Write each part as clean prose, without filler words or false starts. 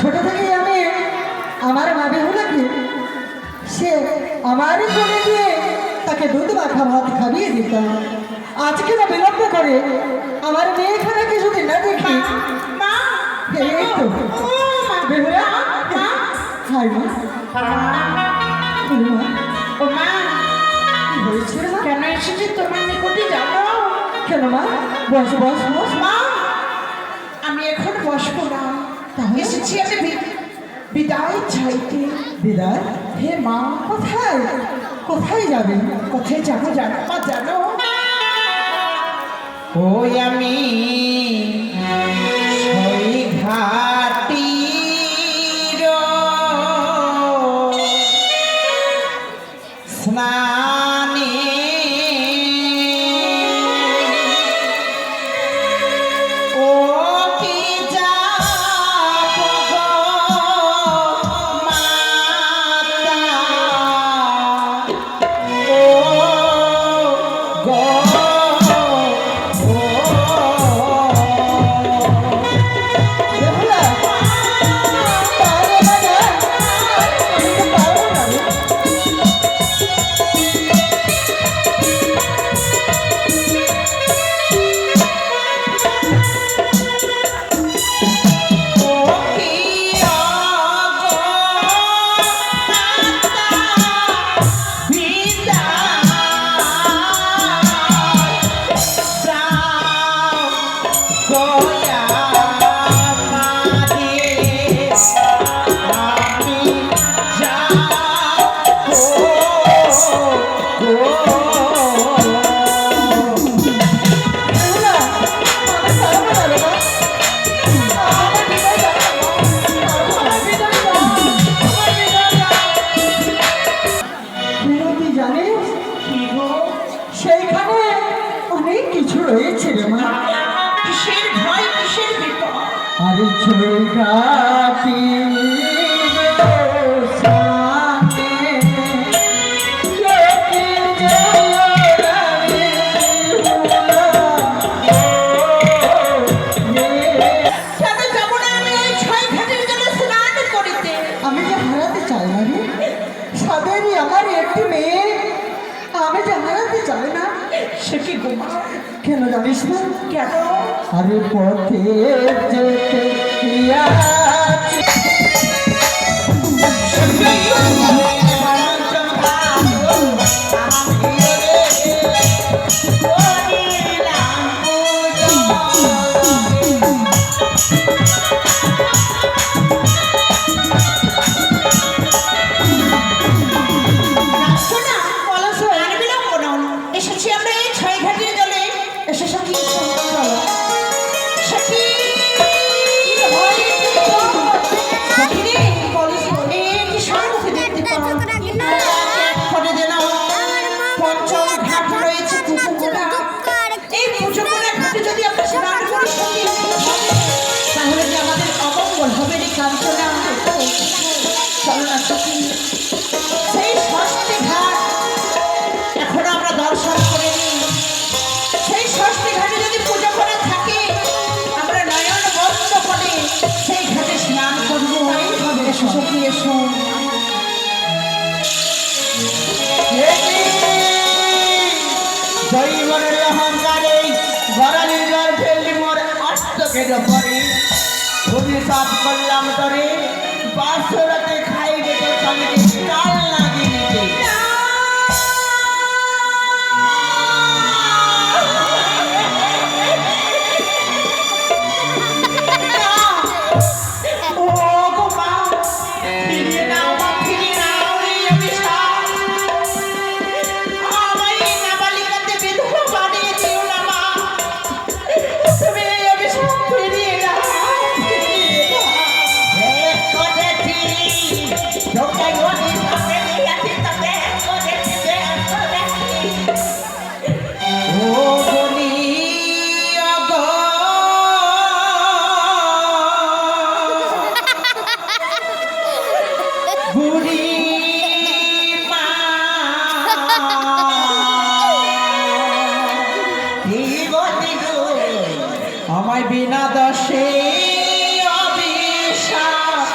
ছোট থেকেই আমি আমার মা বেহুলাকে সে আমারই কোলে দিয়ে তাকে দুধ মাখা ভাত খাইয়ে দিতাম। আজকে না বিলম্ব করে আমার মেয়েখানাকে যদি না দেখি এই তো বেহুলা হাই মা ও মা, কি হয়েছে রে মা? কেন এসেছি তোমার নিকটে জানো? কেন মা? বস বস বস। মা, আমি এখন বসবো না। তাহলে? এসেছি আমি বিদায় চাইতে। দিদার হে মা, কোথায় কোথায় যাবেন? কোথায় যাবো জানো মা জানো? ওই আমি সইঘাটির স্নানে ও কি যাব গো মাতা, ও গো বেহুলা পারে না না কিন্তু পারবো না রে। বেহুলা আমি পারবো না রে মা। আমার বিদায় দাও মা। বিনোদি জানিস সেইখানে অনেক কিছু রয়েছে রে মা। কিসের ভয়, কিসের বিপদ? আরে চৌকাঠি কেন যাবো না আমি ওই ছয় ঘাটের জন্য স্নান করিতে? আমি যে হারাতে চাই না রে, সাদেরই আমার একটি মেয়ে, আমি যে হারাতে চাই না। সে কি গোমা? কেন জানিস না? কেন? আরে পথে যেতে গিয়াছি এসেছি আমরা এই ছয় ঘাটের জলে। এসে সঙ্গী চলো। সখী, সখী রে, এ কি সম্মুখে দেখতে পাও? এক্ষণে যেন পঞ্চম ঘাট রয়েছে পুজোকোনা। এই পুজোকোনা ঘাটে যদি আমরা স্নান করি সঙ্গী, তাহলে কি আমাদের অমঙ্গল হবে রে কাঞ্চনা? চলো না সখী, সেই ষষ্ঠী ঘাট এখনো আমরা দর্শন করে নিই। সেই ষষ্ঠী ঘাটে যদি পুজো করে থাকে, আমরা নয়ন বন্ধ করে সেই ঘাটে স্নান করবো। এসো সখী এসো। জৈবনের অহংকারে গরালি জল ফেললি মোর অষ্টকে পরে অভিশাপ করলাম তরে বাসরাতে খাই গেছে সঙ্গে কাল না দিনিতে ও গো মা, ফিরিয়ে নাও মা, ফিরিয়ে নাও এই অভিশাপ। আমার এই নাবালিকাতে বিধবা বানিয়ে দিও না মা। তুমি এই অভিশাপ ফিরিয়ে নাও, ফিরিয়ে নাও। করেছি তোকে গনি সাথে দিয়েছি তোকে করেছি ও বলি অগো, বুড়ি মা, আমায় বিনা দশে অভিশাপ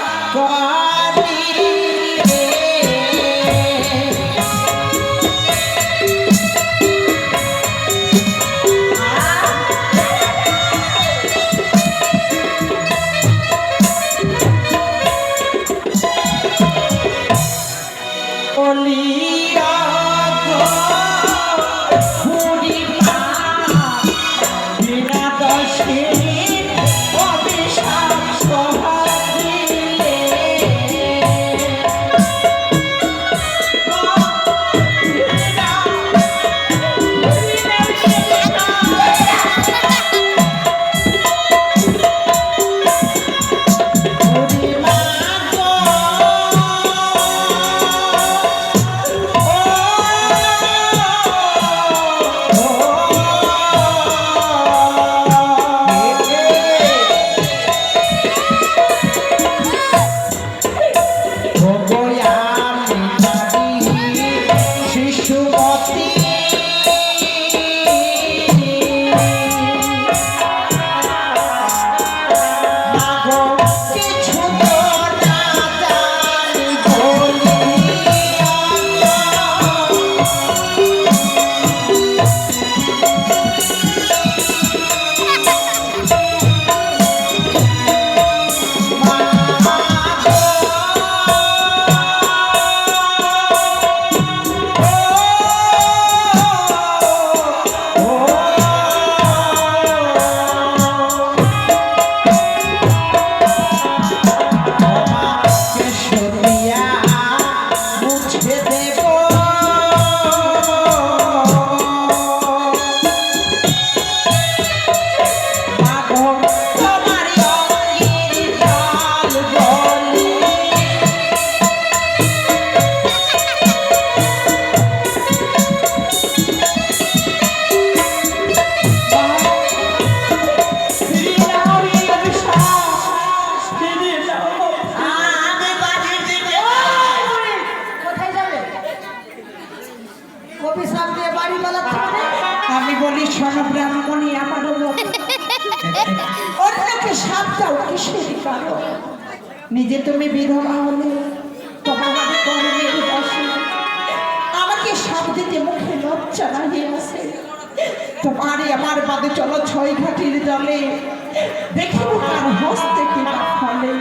অন্যকে সাপ দাও কিসের কারণ? নিজে তুমি বিধবা হলে তোমার কর্মের বসে আমাকে সাপ দিতে মুখে লজ্জা লাগিয়ে আসে। তোমারই আমার বাদে চলো ছয় ঘাটির জলে দেখিব কার হস্তে কি বা ফলে।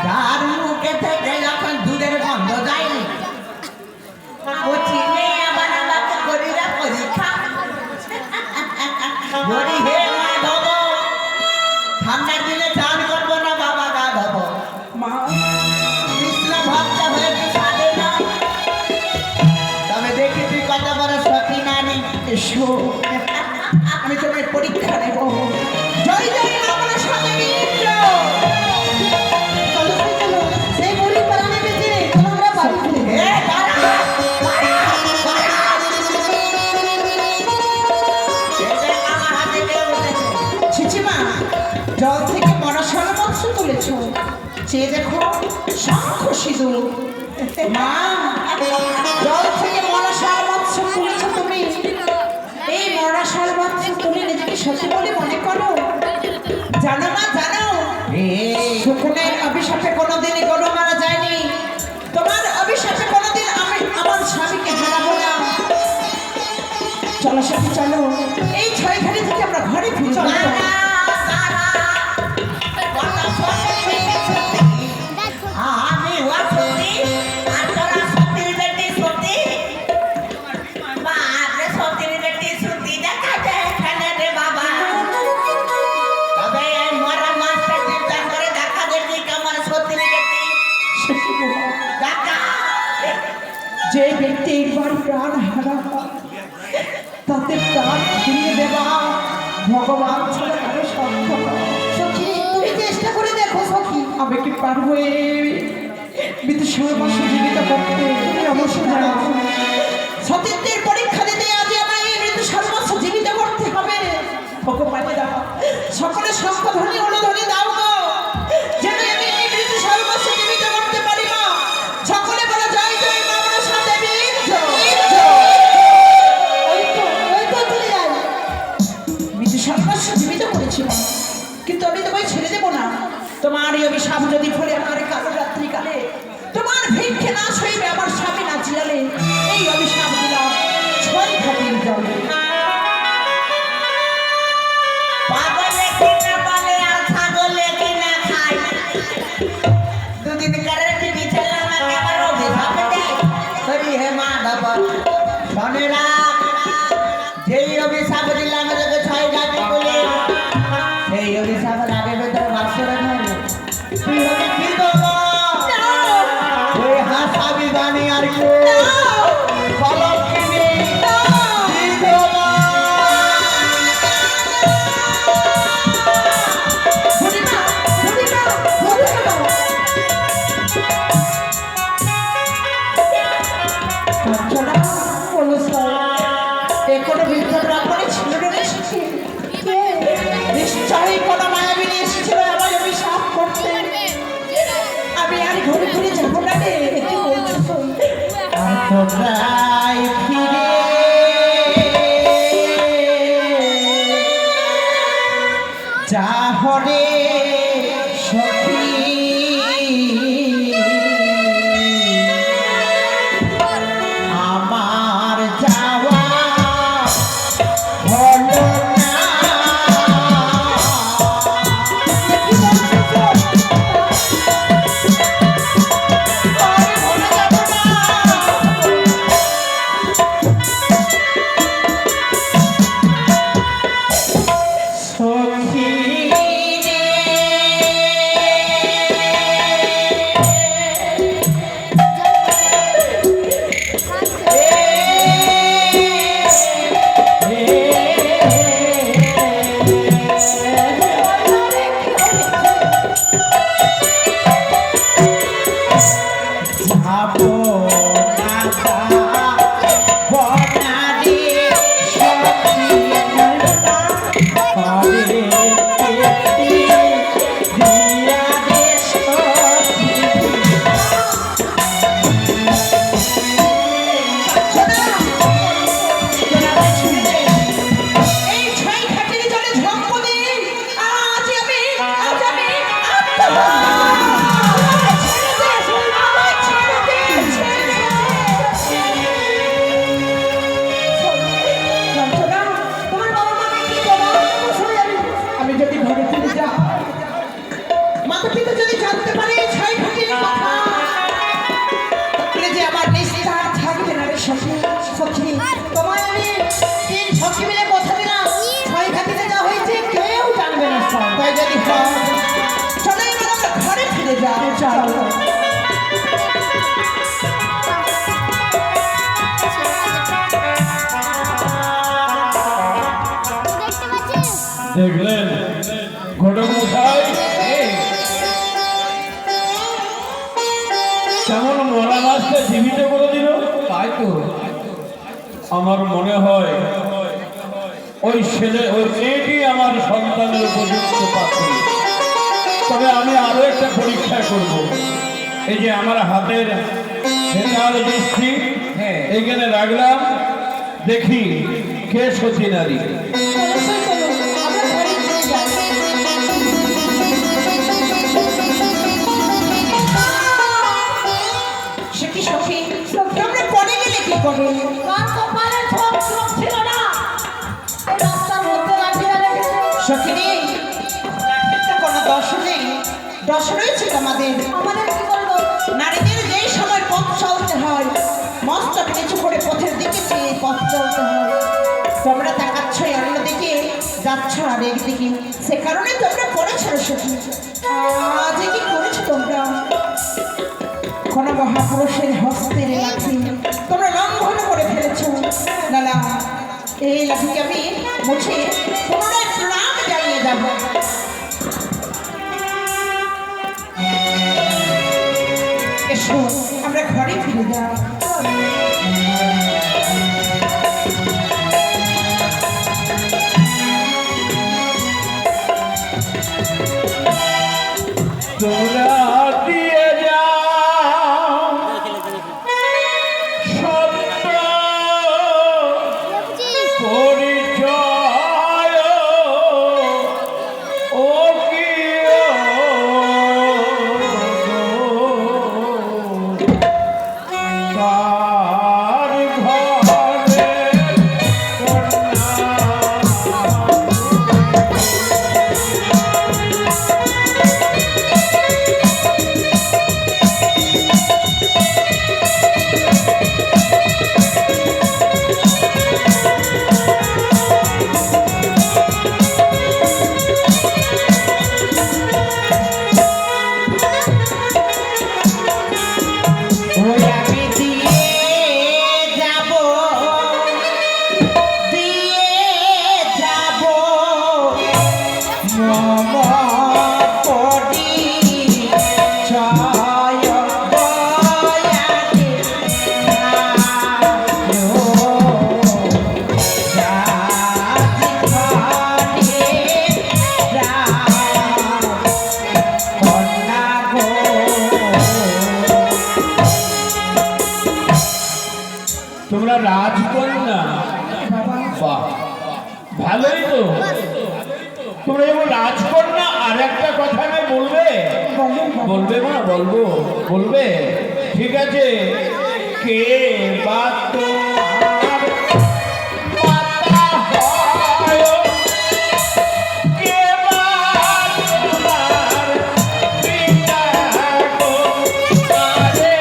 যার মুখে থেকে যখন দুধের গন্ধ যায়নি ও চিনে আবার আমাকে করিরা পরীক্ষা বলি হে মাধব ঠান্ডার দিনে চান করবো না বাবা গা ধবো মা কৃষ্ণ ভক্ত হয়ে কি সাধে না তবে দেখি তুই কত বড় সতী নারী এসো আমি তোমার পরীক্ষা নেব। জয় জয় আমরা সাথে চলো চলো সেই বুড়ি পালানে বেঁচে চলো আমরা বাড়ি ফিরে যাই। এ দাঁড়া আমার হাতে কেউ উঠেছে ছিচিমা জল থেকে মনসার মৎস্য তুলেছ, চেয়ে দেখো শঙ্খ সিঁদুর। মা জল থেকে মনসার মৎস্য তুলেছ তুমি, এই মনসার মৎস্য তুমি নিজেকে সত্যি বলে মনে করো? জানো মা জানো শকুনের অভিশাপে কোনোদিনই গরু মারা যায়নি। তোমার অভিশাপে কোনোদিন আমি আমার স্বামীকে হারাবো না। চলো সাথে চলো, এই ছয় ঘাড়ি থেকে আমরা ঘরে ফিরে যাবো। আমি ওর সত্যি আর তোরা সত্যির বেটি সত্যি বাপরে সত্যির বেটি সত্যি দেখা যায় এখানে রে বাবা তবে এই মরা মাছটা চিন্তা করে দেখা দেখি কেমন সত্যির বেটি দেখা যে ব্যক্তি একবার প্রাণ হারা তাতে প্রাণ ফিরিয়ে দেওয়া ভগবান ছাড়া কারো সম্ভব নয়। সখী তুমি চেষ্টা করে দেখো সখী। আমি কি পারবো এই বিদেশের মাসে জীবিত করতে? তুমি অবশ্যই জানো সতীত্বের পরীক্ষা দিতে আজ আমায় এই মৃত্যু সর্বস্ব জীবিত করতে হবে। ভগবানে দাও সকলে সংখ্যধ্বনি অনুধ্বনি দাও গো, যেন আমি এই মৃত্যু সর্বস্ব জীবিত করতে পারি। মা সকলে বলে জয় জয় মা মনসা দেবী ওই তো চলে যাই। মৃত্যু সর্বস্ব জীবিত করেছিলাম, কিন্তু আমি তোমায় ছেড়ে দেবো না। তোমার এই অভিশাপ যদি ফলে আমার কালো রাত্রিকালে তোমার ভিক্ষে না সইবে, আমার স্বামী না চিলালে এই অভিশাপ দিলাম ছয় ঘাটির জলে। পাগলে কিনা বলে আর ছাগলে কিনা খায় দুদিন করে টিভি ছেলে আমাকে আবার অভিশাপ দেয় হরি হে মাধব শোনেরা যেই অভিশাপ দিলাম তোকে ছয় ঘাটি বলে সেই অভিশাপের আগে ভেতরে বাসরে ধরে তুই হবি বিধবা ওই হাসাবি বাণী আর কে ফলকিনী বিধবা বুড়িমা, বুড়িমা, বুড়িমা। কাঞ্চনা, বলো স্যার, এ কোনো বিদ্যা করেছিল রে শিখি? নিশ্চয়ই কোনো মায়াবিনী এসেছিল আমার অভিশাপ করতে। আমি আর ঘুরে ঘুরে যাবো না রে, কি বলছো? তোমরাই ফিরে যাহরে সখী আমার যাওয়া হলো না আর ভুলে যাবো না। সখী রে দেখলেন ঘটক মশাই কেমন মরা মাছটা জীবিত করে দিল। তাই তো আমার মনে হয় ওই মেয়েটি আমার সন্তানের উপযুক্ত পাত্র। তবে আমি আরো একটা পরীক্ষা করব। এই যে আমার হাতের ভেতাল দৃষ্টি এইখানে রাখলাম, দেখি কে সতী নারী। অবশ্যই চলো, আমরা ঘরে ফিরে যাই। সে কি সখী তোমরা পরে গেলে কি করে? কার কপালে ছোপ ছোপ ছিল না, এই রাস্তার মধ্যে রাখিয়া রেখেছে। সখী রে, তো কোনো দোষ নেই, দোষ রয়েছে তোমাদের। আমাদের কি করে দোষ? নারীদের যেই সময় পথ চলতে হয়, মস্তক নিচু করে পথের দিকে চেয়ে পথ চলতে হয়। তোমরা তাকাচ্ছ অন্যদিকে, যাচ্ছ আর একদিকে, সে কারণে তোমরা পড়েছ সখী। আজ কি করেছো তোমরা? কোন মহাপুরুষের হস্তের লাঠি তোমরা লঙ্ঘন করে ফেলেছ। না না, এই লাঠিকে আমি মুছে পুনরায় প্রণাম জানিয়ে যাব। এসো আমরা ঘরে ফিরে যাই। তোরা দিয়ে যাও সত্য পরিচয়, ও কি তার ঘরে ওই আমি দিয়ে যাব, দিয়ে যাব মম পরিচয় দয়াতে তোমরা রাজকন্যা, বাহ ভালোই তো। তোমরা যেমন রাজকন্যা, আর একটা কথা আমি বলবে বলবে মা? বলবো, বলবে? ঠিক আছে। কে বা তোমার মাতা হয়, কে বা তোমার পিতা গো, তারে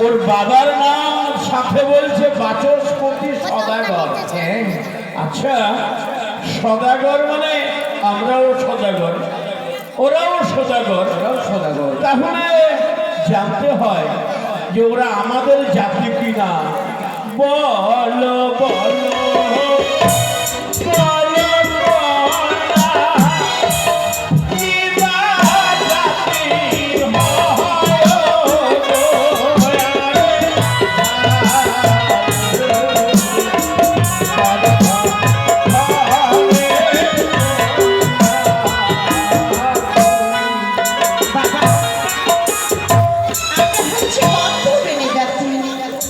ওর বাবার নাম সাথে বলছে বাচস্পতি সদাগর। আচ্ছা, সদাগর মানে আমরাও সদাগর, ওরাও সদাগর, তাহলে জানতে হয় যে ওরা আমাদের জাতি কিনা। বলো বলো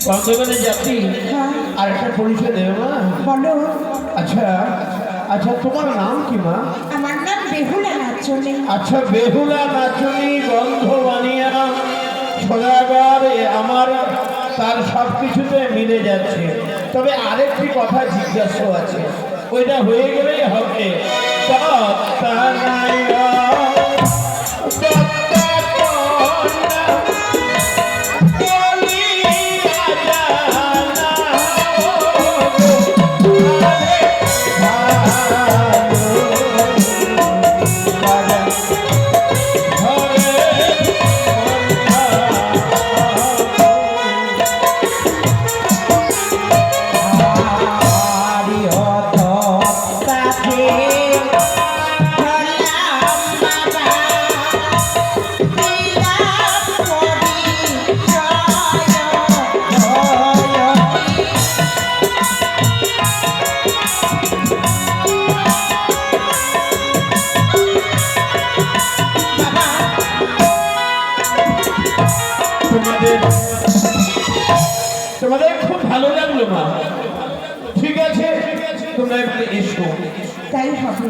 বর্ধমানের জাতি। আর একটা পরিচয় দেবে মা? বলো। আচ্ছা আচ্ছা, তোমার নাম কি মা? আমার নাম বেহুলা নাচ। নাচনি। আচ্ছা বেহুলা নাচুনি গন্ধ বানিয়া সদাগর আমার তার সব কিছুতে মিলে যাচ্ছে, তবে আরেকটি কথা জিজ্ঞাসা আছে, ওইটা হয়ে গেলেই হবে। তোমাদের খুব ভালো লাগলো মা, ঠিক আছে তোমরা এখানে এসো। তাই হবে।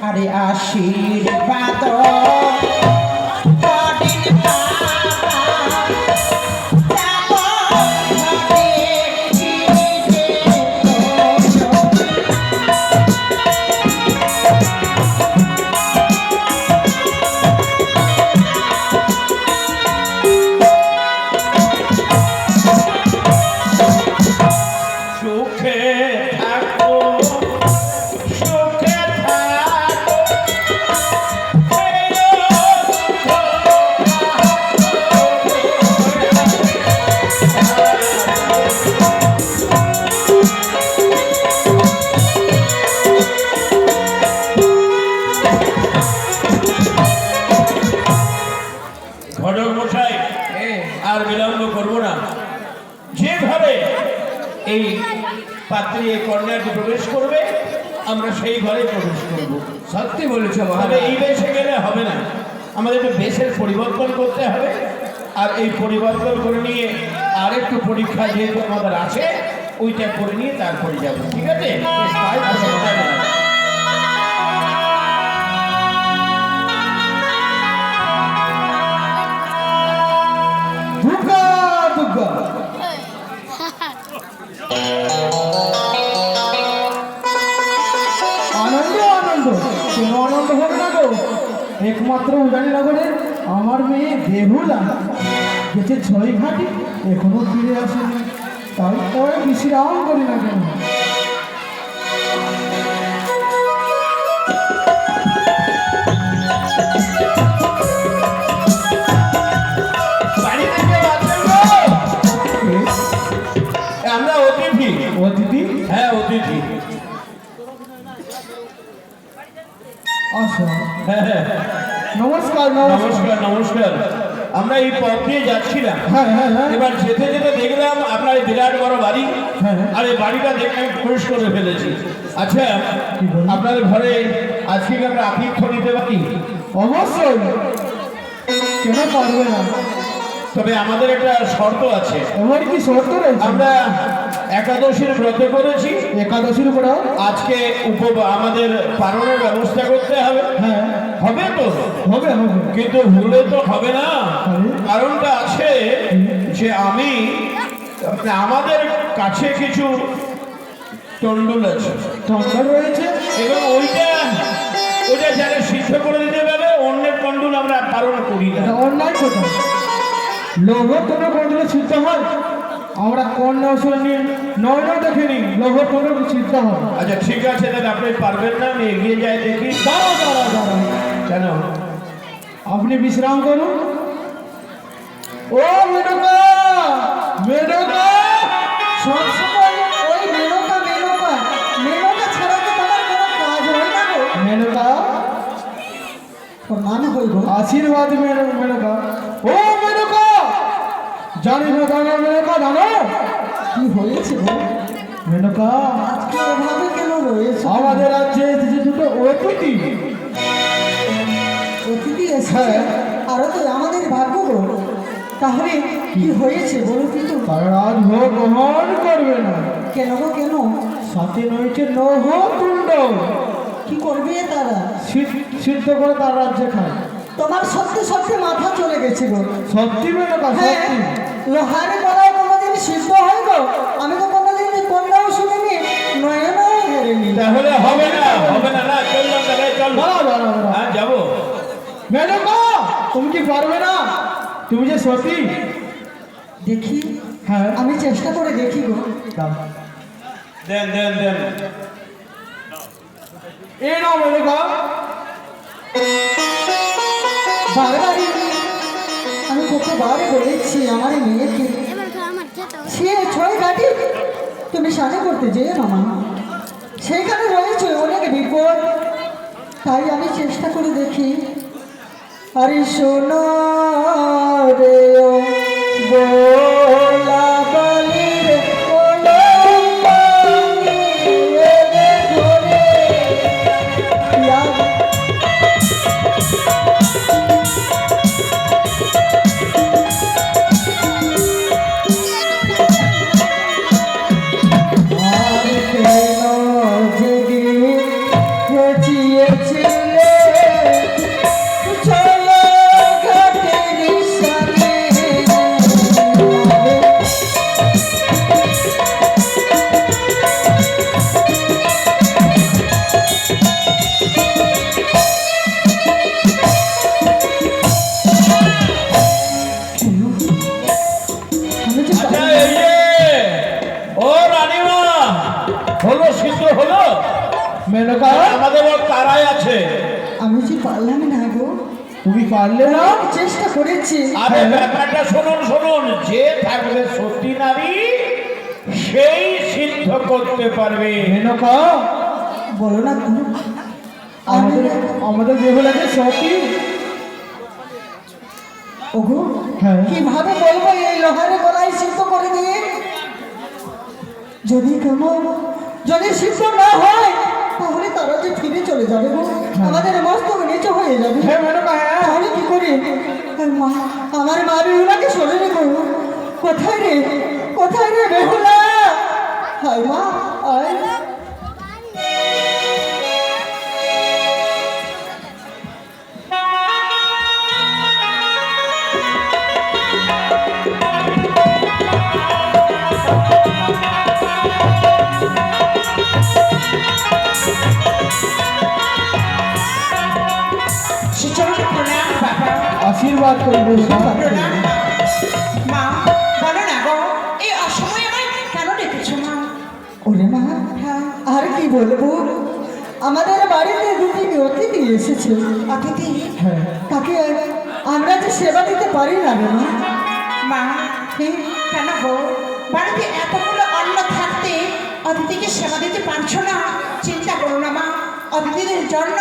আরে আশীর্বাদ সুখে থাকো সুখে থাকো ঘটক মশাই আর বিলম্ব করবো না, যেভাবে এই পাত্রী এই কন্যাটি প্রবেশ করবে আমরা সেই ঘরে প্রবেশ করব। সত্যি বলেছো তবে মহারাজ। এই বেশে গেলে হবে না, আমাদের একটু বেশের পরিবর্তন করতে হবে, আর এই পরিবর্তন করে নিয়ে আর একটু পরীক্ষা যেহেতু আমাদের আছে ওইটা করে নিয়ে তারপরে যাবো, ঠিক আছে? দুর্গা দুর্গা আনন্দ আনন্দ, কেন আনন্দ হবে না গো? একমাত্র উদানীনগরের আমার মেয়ে বেহুলা গেছে 6 ঘাটি, এখনো ফিরে আসেনি, তাই পরে বিশ্রাম করি না কেন? বাড়ি থেকে বাঁচবেন গো? আমরা অতিথি। অতিথি হ্যাঁ অতিথি। আচ্ছা, হ্যাঁ হ্যাঁ নমস্কার নমস্কার। নমস্কার নমস্কার। আমরা এই পথ দিয়ে যাচ্ছিলাম, হ্যাঁ হ্যাঁ হ্যাঁ এবার যেতে যেতে দেখলাম আপনার এই বিরাট বড় বাড়ি, হ্যাঁ। আর এই বাড়িটা দেখে আমি প্রবেশ করে ফেলেছি। আচ্ছা কি বলুন? আপনাদের ঘরে আজকে কি আমরা আতিথ্য নিতে পারি? অবশ্যই, কেন পারবে না? তবে আমাদের একটা শর্ত আছে, এবার কি শর্ত রয়েছে? আমরা একাদশীর ব্রত করেছি, একাদশীর উপরে আজকে আমাদের পালনের ব্যবস্থা করতে হবে। হ্যাঁ হবে তো? হবে হবে। কিন্তু ভুলে তো হবে না, হবে। কারণটা আছে যে আমি আমাদের কাছে কিছু তন্ডুল আছে টন্ডল রয়েছে, এবং ওইটা যারা সিদ্ধ করে দিতে পারবে অন্যের তন্ডুল আমরা পালন করি না। এটা অন্যায় কথা। লোভ কোনো কন্ডলে ছিদ্ধ হয়? আমরা কন্যা আসলে নিয়ে নয় দেখিনি, লোভ কোনো ছিদ্ধ হয়। আচ্ছা ঠিক আছে, তাহলে আপনি পারবেন না, আমি এগিয়ে যাই দেখি। দাঁড়াও দাঁড়াও দাঁড়াও, কেন? আপনি বিশ্রাম করুন। ও মেনকা মেনকা, সবসময় ওই মেনকা মেনকা মেনকা ছাড়া কি তোমার কোনো কাজ হয় না গো? মেনকা প্রণাম হইব, আশীর্বাদ মেনকা। ও মেনকা, জানি না জানো মেনকা, জানো কি হয়েছে গো? মেনকা আজকে এভাবে কেন রয়েছে? আমাদের রাজ্যে এসেছে দুটো অতিথি। অতিথি এসে আরো তো আমাদের ভাগ্য গো। তাহলে কি হয়েছে বলো কিন্তু? তারা রাজভোগ গ্রহণ করবে না। কেন গো কেন? সাথে রয়েছে লৌহ তুণ্ড। কি করবে তারা? সিদ্ধ করে তার রাজ্যে খায়। তোমার সত্যি সত্যি মাথা চলে গেছে গো। সত্যি মেনকা, হ্যাঁ, সত্যি। লোহারে গলায় কোনোদিন সিদ্ধ হয় গো? আমি তো কোনোদিন কোনটাও শুনিনি, নয়নও ধরেনি। তাহলে হবে না, হবে না, না চললাম তাহলে, চল। দাঁড়াও, দাঁড়াও, দাঁড়াও। হ্যাঁ যাবো। মেনকা, তুমি কি পারবে না? তুমি যে সতী। দেখি, হ্যাঁ। আমি চেষ্টা করে দেখি গো। দাও। দেন দেন দেন। এই নাও মেনকা। বারবারই আমি কতবার বলেছি আমার এই মেয়েকে সে ছয় ঘাটি তুমি সাজা করতে যেও না মা, সেইখানে রয়েছে অনেক বিপদ, তাই আমি চেষ্টা করে দেখি। আরে শোনো রে ও বোলা বালি রে কলম্বানি রে ধরে আর কেন জেগে বুঝিয়েছিলে চলো ঘাটের সামনে আমি যে আচ্ছা এই যে, ও রানীমা, হলো সিদ্ধ হলো? মেনকা, আমাদের ওর তারাই আছে। আমি যে পারলাম না গো, তুমি পারলে না? অনেক চেষ্টা করেছি। আরে ব্যাপারটা শুনুন শুনুন, যে থাকবে সতী নারী সেই সিদ্ধ করতে পারবে। মেনকা, বলো না গো, আমি আমাদের আমাদের বেহুলাকে সতী। ওগো হ্যাঁ। কিভাবে বলবো এই লোহারে গলায় সিদ্ধ করে দিয়ে? যদি সিদ্ধ না হয় তাহলে তারা যে ফিরে চলে যাবে গো, আমাদের মস্তক নিচু হয়ে যাবে। হ্যাঁ মেনকা, হ্যাঁ। তাহলে কি করি? আমার মা বেহুলাকে সরে রে গো। কোথায় রে, কোথায় রে বেহুলা? হায় মা, আয়। সুচরণ প্রণাম বাবা। আশীর্বাদ করবে প্রণাম মা। বলো না গো, এই অসময়ে আমায় কেন ডেকেছো মা? ওরে মা, হ্যাঁ, আর কি বলবো, আমাদের বাড়িতে দুটি অতিথি এসেছে। অতিথি? তাকে আমরা যে সেবা দিতে পারি না রে মা। মা, কেন গো? বাড়িতে এতগুলো অন্ন থাকতে অতিথিকে সেবা দিতে পারছো না? চিন্তা করো না মা, অতিথিদের জন্য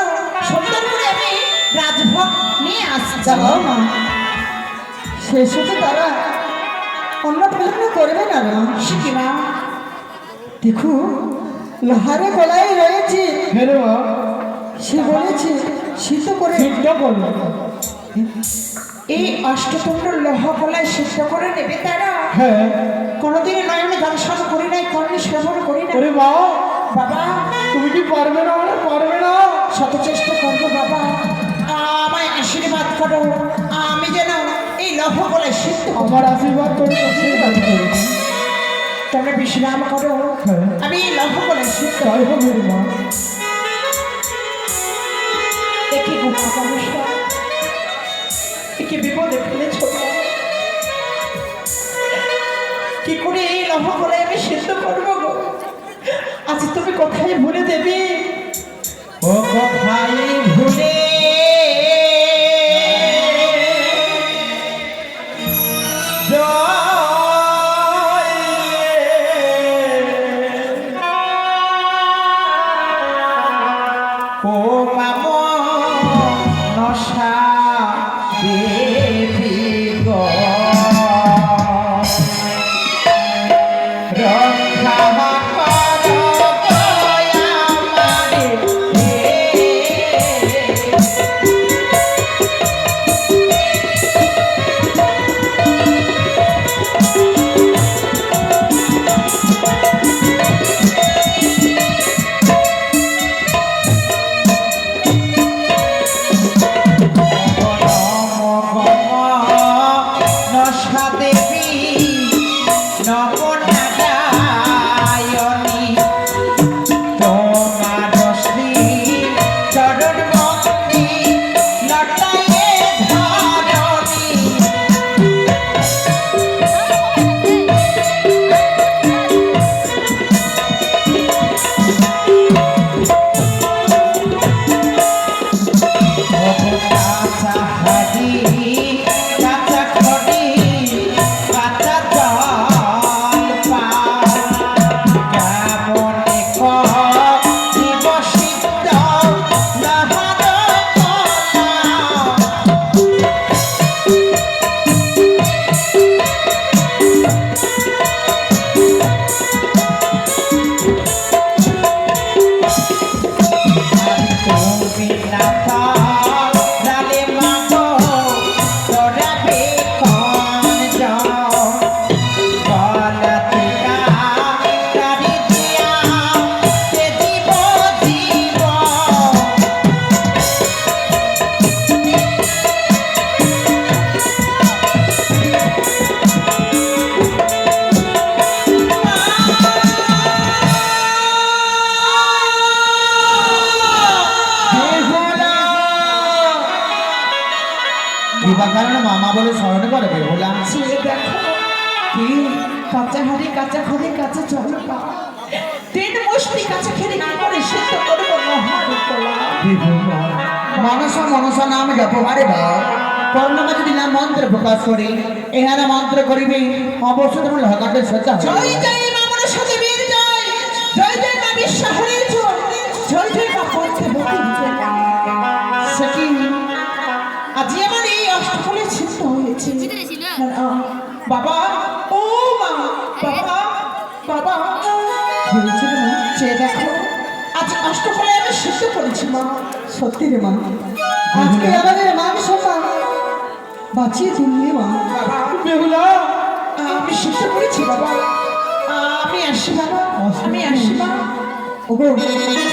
সুন্দর করে আমি রাজভোগ নিয়ে আসছি। যাও মা, শেষ হতে তারা অন্য ফেলনা করবে না রে মা। শিখি মা। দেখো, লোহারে গলায় রয়েছে, হ্যাঁ রে মা, সে বলেছে সিদ্ধ করে। সিদ্ধ করলো। এই অষ্টতন্ত্র লৌহ কলায় সিদ্ধ করে নেবে তারা? হ্যাঁ। কোনোদিন নয়নে দর্শন করি নাই, কর্ণে শ্রবণ করি না ওরে মা, বাবা। তুমি কি পারবে না? মানে পারবে না? শত চেষ্টা করবো বাবা, আমায় আশীর্বাদ করো, আমি যেন এই লৌহ কলায় সিদ্ধ হই। আমার আশীর্বাদ করে তোর কাজ করবে। তোমরা বিশ্রাম করো, হ্যাঁ। আমি এই লৌহ কলায় সিদ্ধ হই। তাই হবে রে মা। একই গুণা সমস্যা, একই বিপদে ফেলেছ। কি করে এই লৌহ কলায় আমি সিদ্ধ করবো গো? আজ তুমি কোথায় ভুলে দেবে? ও কোথায় ভুলে ও মাম নশা দেবী গো রক্ষা করো গো আমারে কারণে মামা বলে স্মরণ করে বেহুলা। চেয়ে দেখো কি কাঁচা হাড়ি কাঁচা খড়ি কাঁচা চলকা তিন মুষ্টি কাঁচা খেলে কি করে সিদ্ধ করবো মহারূপলা মনসা মনসা নাম জপবারে বা কর্ণমা যদি নাম মন্ত্র প্রকাশ করি এহারা মন্ত্র করিবে অবশ্যই তোমার হকাটে সচা জয় জয় মা মনসা দেবীর জয় জয় জয় মা বিশ্বাহরের জয় জয় জয় মা পঞ্চে বকুর জয় সখী আজি আমার এই অষ্টফলের সিদ্ধ হয়েছে বাবা ও মা বাবা বাবা হয়েছিল মা? চেয়ে দেখো আজ অষ্টফলে আমি সিদ্ধ করেছি মা সত্যি রে মা, আজকে আমাদের মান সম্মান বাঁচিয়ে তুললি মা। বাবা বেহুলা আমি সিদ্ধ করেছি বাবা আমি আসি বাবা আমি আসি মা ওগো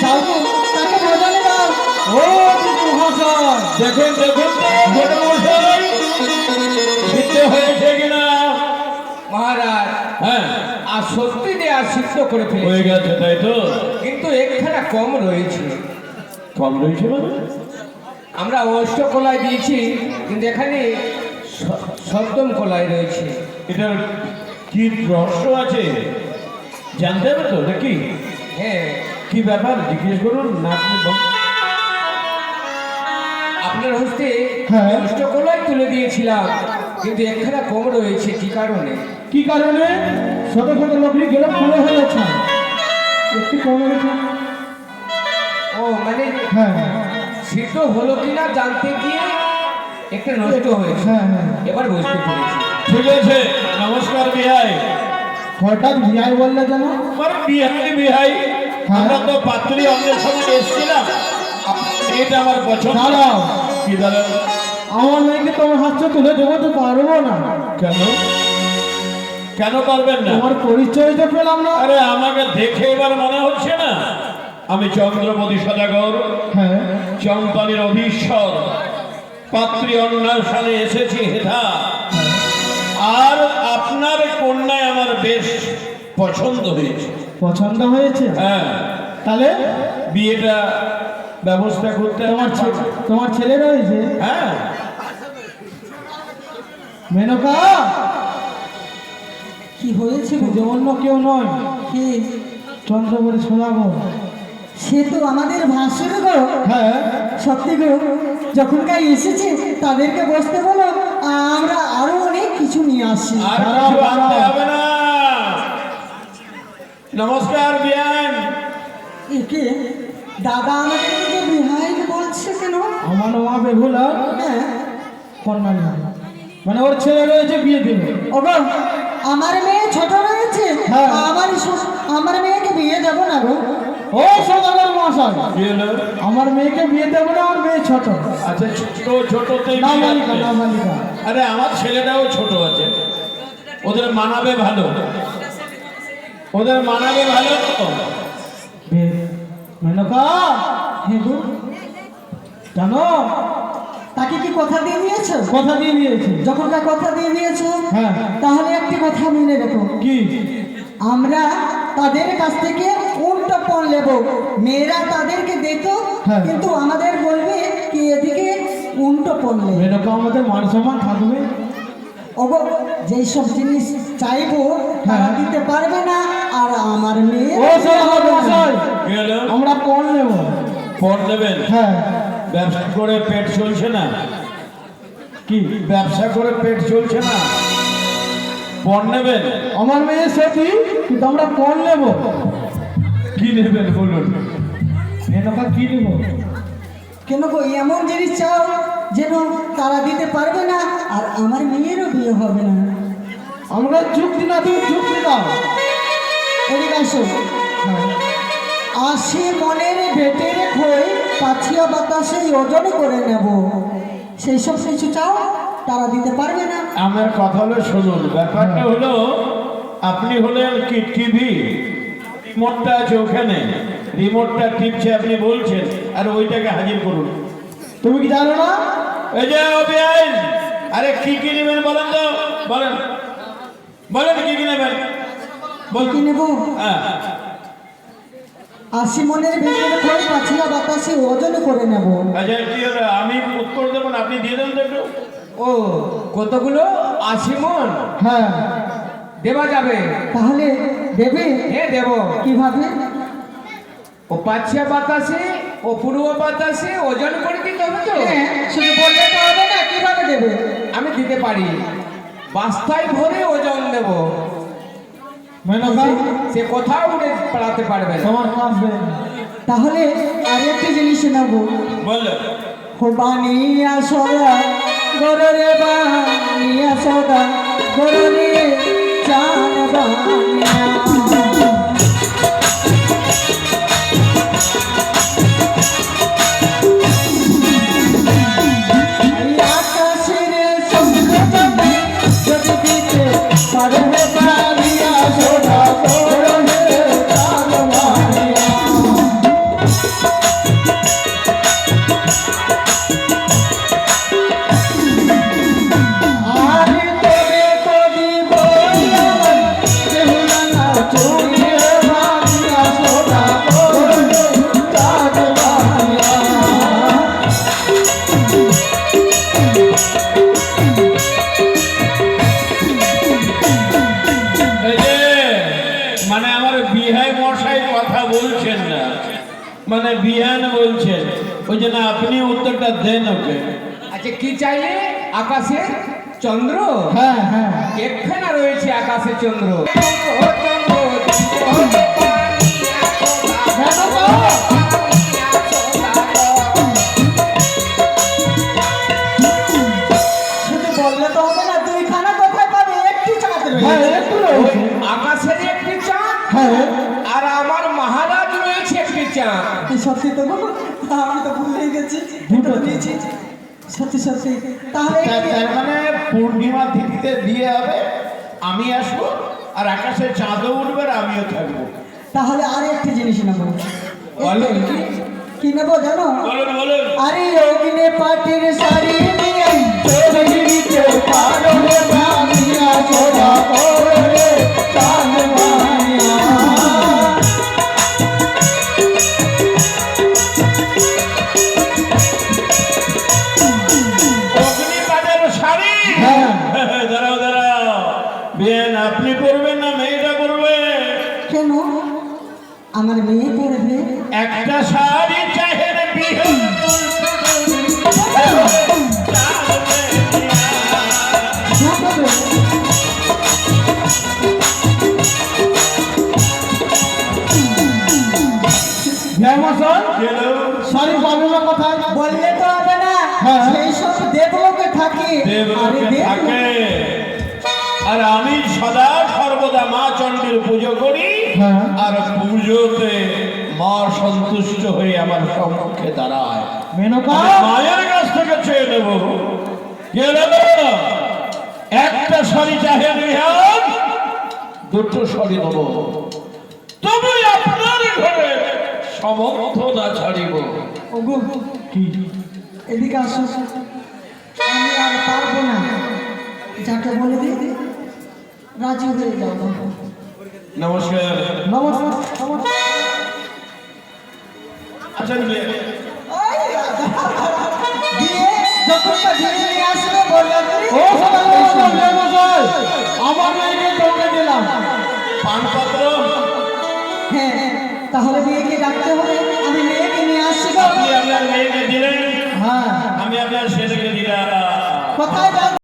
যাও গো, তাকে ভোজনে দাও। ও পিতৃ মহাশয়, দেখুন দেখুন বড় মশাই সিদ্ধ হয়েছে কিনা। মহারাজ হ্যাঁ আর সত্যি দেয়া সিদ্ধ করে হয়ে ফেলেছে, গেছে তাই তো। কিন্তু একখানা কম রয়েছে। কম রয়েছে মানে আমরা অষ্ট কলাই দিয়েছি, কিন্তু এখানে সপ্তম কলাই রয়েছে। এটার কি রহস্য আছে জানতে হবে তো নাকি? হ্যাঁ, কি ব্যাপার জিজ্ঞেস করুন না। আপনি আপনার হস্তে হ্যাঁ। অষ্ট কলাই তুলে দিয়েছিলাম, কিন্তু একখানা কম রয়েছে। কি কারণে? কি কারণে? শত শত লোকরি গেলে ফুলে হয়েছে, একটু কম হয়েছে। ও মানে হ্যাঁ সিদ্ধ হলো কিনা জানতে গিয়ে একটা নষ্ট হয়েছে। হ্যাঁ হ্যাঁ। এবার বুঝতে পেরেছি। ঠিক আছে, নমস্কার বিহাই। হঠাৎ ভিআই বললে যেন? আমার বিহাই বিহাই আমরা তো পাত্রী অন্যের সঙ্গে এসেছিলাম। এটা আমার পছন্দ। দাঁড়াও, কি দাঁড়াও? আমার মেয়েকে তোমার হাতটা তুলে দেবো তো পারবো না। কেন কেন পারবেন না? তোমার পরিচয় তো পেলাম না। আরে আমাকে দেখে এবার মনে হচ্ছে না আমি চন্দ্রপতি সদাগর, হ্যাঁ চম্পানির অধীশ্বর, পাত্রী অন্বেষণে এসেছি হেথা। আর আপনার কন্যায় আমার বেশ পছন্দ হয়েছে। পছন্দ হয়েছে? হ্যাঁ, তাহলে বিয়েটা ব্যবস্থা করতে তোমার ছেলে রয়েছে? হ্যাঁ। মেনকা কি হয়েছে গো? যে অন্য কেউ নয়, কি? চন্দ্রপতি সদাগর। সে তো আমাদের ভাসুর গো। হ্যাঁ সত্যি গো, যখনকার এসেছে তাদেরকে বসতে বলো, আমরা আরো অনেক কিছু নিয়ে আসি। আর কিছু আনতে হবে না। নমস্কার বিয়ান। একে দাদা আমাদেরকে যে বিহাইন বলছে কেন? আমার মা বেহুলা হ্যাঁ, কন্যা নেই, মানে ওর ছেলে রয়েছে, বিয়ে দেবে। ওগো আমার মেয়ে ছোট রয়েছে, হ্যাঁ। আমার মেয়েকে বিয়ে দেবো না গো। ও সদাগর মহাশয়, কি হলো? আমার মেয়েকে বিয়ে দেবো না, আমার মেয়ে ছোট। আচ্ছা, ছোট ছোটতেই না বিয়ে মালিকা, আছে? না মালিকা। আরে আমার ছেলেটাও ছোট আছে, ওদের মানাবে ভালো, ওদের মানাবে ভালো তো। মেনকা হ্যাঁ গো, জানো, তাকে কি কথা দিয়ে দিয়েছো? কথা দিয়ে দিয়েছি। যখনকার কথা দিয়ে দিয়েছো, হ্যাঁ। তাহলে একটি কথা মনে রেখো, কি? আমরা তাদের কাছ থেকে উল্টো পণ নেব। মেয়েরা তাদেরকে দিত, হ্যাঁ। কিন্তু আমাদের বলবে কি এদিকে উল্টো পণ নেবে। মেনকা আমাদের মান সম্মান থাকবে। ওগো যেই সব জিনিস চাইবো তারা হ্যাঁ। দিতে পারবে না, আর আমার মেয়ে ও সদাগর মহাশয়, কি হলো? আমরা পণ নেব। পণ দেবেন? হ্যাঁ। ব্যবসা করে পেট চলছে না? কি? ব্যবসা করে পেট চলছে না, পণ নেবেন? আমার মেয়ে সতী, কিন্তু আমরা পণ নেব। কি নেবেন বলুন? মেনকা কি নেব? কেন গো এমন জিনিস চাও যেন তারা দিতে পারবে না, আর আমার মেয়েরও বিয়ে হবে না। আমরা যুক্তি না, তুমি যুক্তি দাও। এদিকে আসো। হ্যাঁ। আসি মনের ভেটের খই পাছিয়া বাতাসে ওজন করে নেব। সেই সব কিছু চাও, তারা দিতে পারবে না। আমার কথা হলো শুনুন, ব্যাপারটা হলো আপনি হলেন কি টিভি, রিমোটটা আছে ওখানে, রিমোটটা টিপছে আপনি বলছেন, আর ওইটাকে হাজির করুন। তুমি কি জানো না? এই যে অভিয়াইন, আরে কি কি নেবেন বলেন তো, বলেন বলেন কি কি নেবেন কি নেব? হ্যাঁ, আসি মনের ভেটের খই পাছিয়া বাতাসে ওজন করে নেব। আচ্ছা কি হলো, আমি উত্তর দেবো না, আপনি দিয়ে দেন তো একটু। ও কতগুলো 80 মন হ্যাঁ দেওয়া যাবে। তাহলে দেবে? হ্যাঁ দেব। কিভাবে? ও পাচ্ছিয়া বাতাসে ও পূর্ব বাতাসে ওজন করে দিতে হবে তো। হ্যাঁ, শুধু বললে তো হবে না, কিভাবে দেবে? আমি দিতে পারি, বাস্তায় ভরে ওজন দেব, মেনকা সে কোথাও উড়ে পালাতে পারবে না। তোমার আসবে। তাহলে আর একটি জিনিস নেবো। বলো ও বানিয়া সদা গররে বানিয়া সদা গররে চান বানিয়া এই আকাশের চন্দ্র যাবে যদি দিতে পারবে বানিয়া সদা গররে চান বানিয়া। আরে তোরে তো দিব আমার দেহুনা চুরিয়ে ভাঙিয়া সোনা করে চাঁদ বানিয়া। এই যে মানে আমার বিহাই মশাই কথা বলছেন না, মানে বিহান বলছেন, ওই জন্য আপনি উত্তরটা দেন ওকে। আচ্ছা কি চাইলে? আকাশে চন্দ্র। হ্যাঁ হ্যাঁ একখানা রয়েছে আকাশে চন্দ্র। শুধু বললে তো হবে না, দুইখানা কোথায় পাবে? একটি চাঁদ হ্যাঁ রয়েছে। একটু রয়েছে। আকাশের একটি চাঁদ হ্যাঁ আর আমার মহারাজ রয়েছে একটি চাঁদ। এই সত্যি তো গো, আমি তো ভুলেই গেছি, দুটো তো নিয়েছি। সত্যি সত্যি। তাহলে তার মানে পূর্ণিমা তিথিতে দিয়ে হবে, আমি আসবো আর আকাশে চাঁদও উঠবে আর আমিও থাকবো। তাহলে আর একটি জিনিস নেবো। বলো কি? কি নেবো জানো? বলুন বলুন। আরে অগ্নে পাটির শাড়ি নিয়ে চোরিতে পারলে বানিয়া সোনা করে চাঁদ বানিয়া। অগ্নিপাতের শাড়ি। হ্যাঁ। দাঁড়াও দাঁড়াও, বিয়েন আপনি করবেন না মেয়েটা করবে? কেন? আমার মেয়ে পড়বে। একটা শাড়ি চাহের বিয়ে ভ্যামসন গেল। শাড়ি পাবে না কোথায়? বললে তো হবে না, হ্যাঁ। সেই সব দেবলোকে থাকে। আরে দেবলোকে দেবলোক। থাকে, আর আমি সদা সর্বদা মা চণ্ডীর পুজো করি, হ্যাঁ। আর পুজোতে মা সন্তুষ্ট হয়ে আমার সম্মুখে দাঁড়ায়। মেনকা আমি মায়ের কাছ থেকে চেয়ে নেব, গেল একটা শাড়ি চাহে বিহান, দুটো শাড়ি নেব, তবে আপনার ঘরে সমর্থনা ছাড়িব। ওগো, কি এদিকে আসো। আমি আর পারবো না, যাকে বলে দিই রাজি হয়ে যাও। নমস্কার। নমস্কার নমস্কার। আচ্ছা বিয়ে যখন বিয়ে নিয়ে আসবে বলবে ও সদাগর ভ্যামসন, আমার মেয়েকে তোকে দিলাম। পানপত্র হ্যাঁ, তাহলে বিয়েকে ডাকতে হবে। আমি মেয়েকে নিয়ে আসছি গো। আপনি আপনার মেয়েকে দিলেন, হ্যাঁ আমি আপনার ছেলেকে দিলাম। কোথায় যাও?